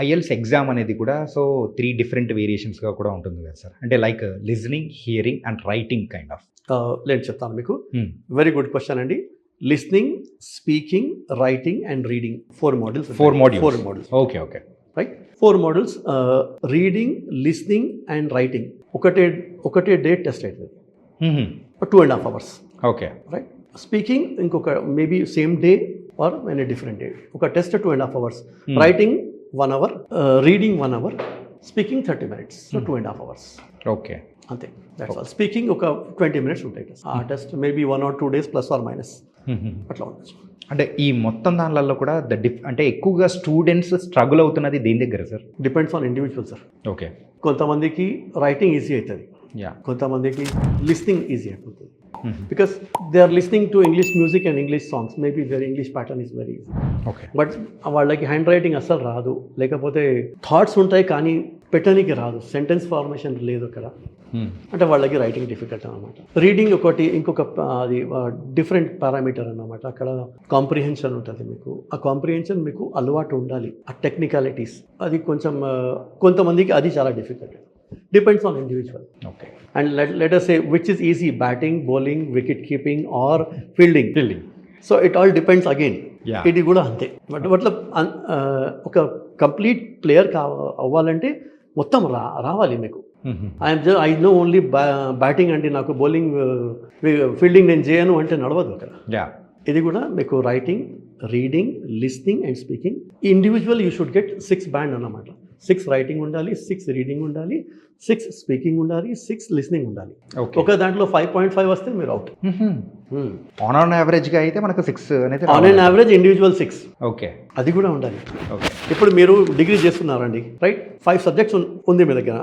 IELTS exam అనేది కూడా so 3 different వేరియేషన్స్గా కూడా ఉంటుంది కదా సార్, అంటే like listening, hearing and writing kind of. నేను చెప్తాను మీకు. వెరీ గుడ్ క్వశ్చన్ అండి. Listening, speaking, writing and reading 4 models. 4 models. Okay right. 4 models. Reading, listening and writing ఒకటే డే టెస్ట్ అవుతుంది, 2.5 hours. Okay right. స్పీకింగ్ ఇంకొక maybe same day or an different day. ఒక test 2.5 hours, writing 1 hour, reading 1 hour, speaking 30 minutes, so 2.5 hours. Okay, అంతే. That's all. Speaking ఒక 20 minutes ఉంటాయి ఆ test. Maybe 1 or 2 days plus or minus అట్లా ఉండొచ్చు. అంటే ఈ మొత్తం దానిలలో కూడా అంటే ఎక్కువగా స్టూడెంట్స్ స్ట్రగుల్ అవుతున్నది దేని దగ్గర sir? Depends on individual sir. Okay. కొంతమందికి రైటింగ్ ఈజీ అవుతుంది, కొంతమందికి లిస్నింగ్ ఈజీ అయిపోతుంది. Because they are listening to English music and English songs, maybe their English pattern is very easy. Okay. But వాళ్ళకి handwriting అస్సలు రాదు, లేకపోతే thoughts ఉంటాయి కానీ పెట్టడానికి రాదు, సెంటెన్స్ ఫార్మేషన్ లేదు అక్కడ, అంటే వాళ్ళకి రైటింగ్ డిఫికల్ట్ అన్నమాట. రీడింగ్ ఇంకొక అది డిఫరెంట్ పారామీటర్ అన్నమాట. అక్కడ కాంప్రిహెన్షన్ ఉంటుంది మీకు. ఆ కాంప్రిహెన్షన్ మీకు అలవాటు ఉండాలి. ఆ టెక్నికాలిటీస్ అది కొంచెం కొంతమందికి అది చాలా difficult. Depends on individual. Okay. And let us say which is easy, batting, bowling, wicket keeping or fielding. So it all depends again. ఇది కూడా అంతే. మతలబ్ ఒక కంప్లీట్ ప్లేయర్ అవ్వాలంటే మొత్తం రావాలి మీకు. ఐ నో ఓన్లీ బ్యాటింగ్ అండి, నాకు బౌలింగ్ ఫీల్డింగ్ నేను చేయను అంటే నడవదు అక్కడ. ఇది కూడా మీకు writing, reading, listening and speaking. Individual you should get 6 band అన్నమాట. 6 రైటింగ్ ఉండాలి, 6 రీడింగ్ ఉండాలి, 6 స్పీకింగ్ ఉండాలి, 6 లిస్నింగ్ ఉండాలి. ఒక దాంట్లో 5.5 వస్తే మీరు అవుట్. ఆన్ యావరేజ్గా అయితే మనకు 6 అనేది on and average, individual 6. Okay, అది కూడా ఉండాలి. ఓకే. ఇప్పుడు మీరు డిగ్రీ చేస్తున్నారండి, రైట్? 5 సబ్జెక్ట్స్ ఉంది మీ దగ్గర.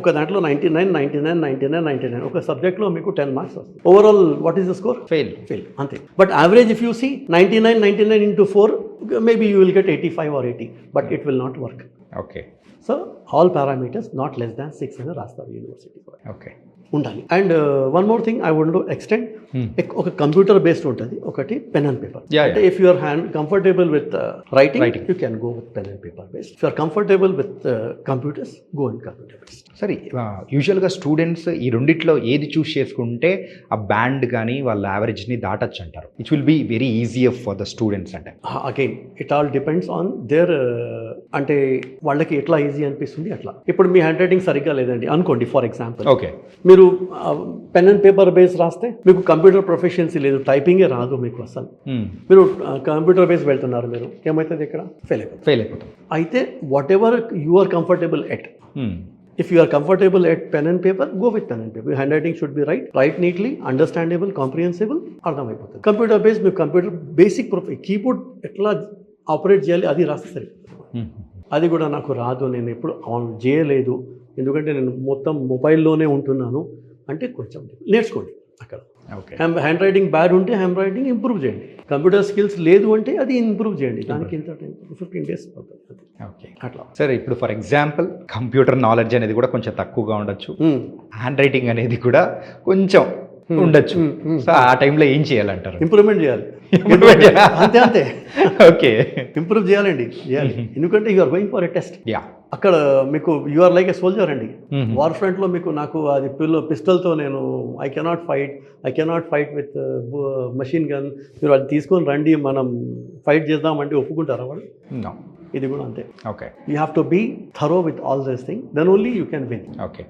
ఒక దాంట్లో 99, 99, 99, 99. ఒక సబ్జెక్ట్లో మీకు 10 మార్క్స్ వస్తుంది. Overall what is the score? Fail అంతే. But average if you see 99, 99 into 4, maybe you will get 85 or 80, but it will not work. Okay. So all parameters not less than 6 అని రాస్తారు యూనివర్సిటీ. ఓకే, ఉండాలి. And one more thing I would extend, ఒక computer based ఉంటుంది, ఒకటి pen and paper. అంటే if you are comfortable with writing you can go with pen and paper based. If you are comfortable with computers, go and computer based. సరే, యూజువల్గా students ఈ రెండిట్లో ఏది చూస్ చేసుకుంటే ఆ బ్యాండ్ కానీ వాళ్ళ యావరేజ్ని దాటచ్చు అంటారు? It will be very easier for the students అంటే. Again it all depends on their, అంటే వాళ్ళకి ఎట్లా ఈజీ అనిపిస్తుంది అట్లా. ఇప్పుడు మీ హ్యాండ్ రైటింగ్ సరిగ్గా లేదండి అనుకోండి, ఫర్ ఎగ్జాంపుల్. ఓకే. మీరు పెన్ అండ్ పేపర్ బేస్ రాస్తే మీకు కంప్యూటర్ ప్రొఫెషన్సీ లేదు, టైపింగే రాదు మీకు అసలు. మీరు కంప్యూటర్ బేస్ వెళ్తున్నారు, మీరు ఏమవుతుంది ఇక్కడ? ఫెయిల్ అయిపోతుంది. అయితే whatever you are comfortable at, if you are comfortable at pen and paper, go with pen and paper. Handwriting should be write neatly, understandable, comprehensible, అర్థమైపోతుంది. కంప్యూటర్ బేస్ మీకు computer basic keyboard ఎట్లా operate చేయాలి అది రాస్తే సరిపోతుంది. అది కూడా నాకు రాదు, నేను ఎప్పుడు ఆన్ చేయలేదు, ఎందుకంటే నేను మొత్తం మొబైల్లోనే ఉంటున్నాను అంటే కొంచెం నేర్చుకోండి అక్కడ. ఓకే. హ్యాండ్ రైటింగ్ బ్యాడ్ ఉంటే హ్యాండ్ రైటింగ్ ఇంప్రూవ్ చేయండి. కంప్యూటర్ స్కిల్స్ లేదు అంటే అది ఇంప్రూవ్ చేయండి. దానికి ఇంత టైం 15 days పడుతుంది. ఓకే, అట్లా. సరే, ఇప్పుడు ఫర్ ఎగ్జాంపుల్ కంప్యూటర్ నాలెడ్జ్ అనేది కూడా కొంచెం తక్కువగా ఉండొచ్చు, హ్యాండ్ రైటింగ్ అనేది కూడా కొంచెం ఉండొచ్చు. సో ఆ టైంలో ఏం చేయాలంటారు? ఇంప్రూవ్మెంట్ చేయాలి. అంతే. ఓకే, ఇంప్రూవ్ చేయాలి. ఎందుకంటే you are going for a test. అక్కడ మీకు you are like a soldier అండి. వార్ ఫ్రంట్లో మీకు నాకు అది పిస్టల్తో నేను I cannot fight with machine gun. మీరు అది తీసుకొని రండి, మనం ఫైట్ చేద్దామంటే ఒప్పుకుంటారా వాళ్ళు? ఇది కూడా అంతే. Okay, you have to be thorough with all these thing, then only you can win. Okay.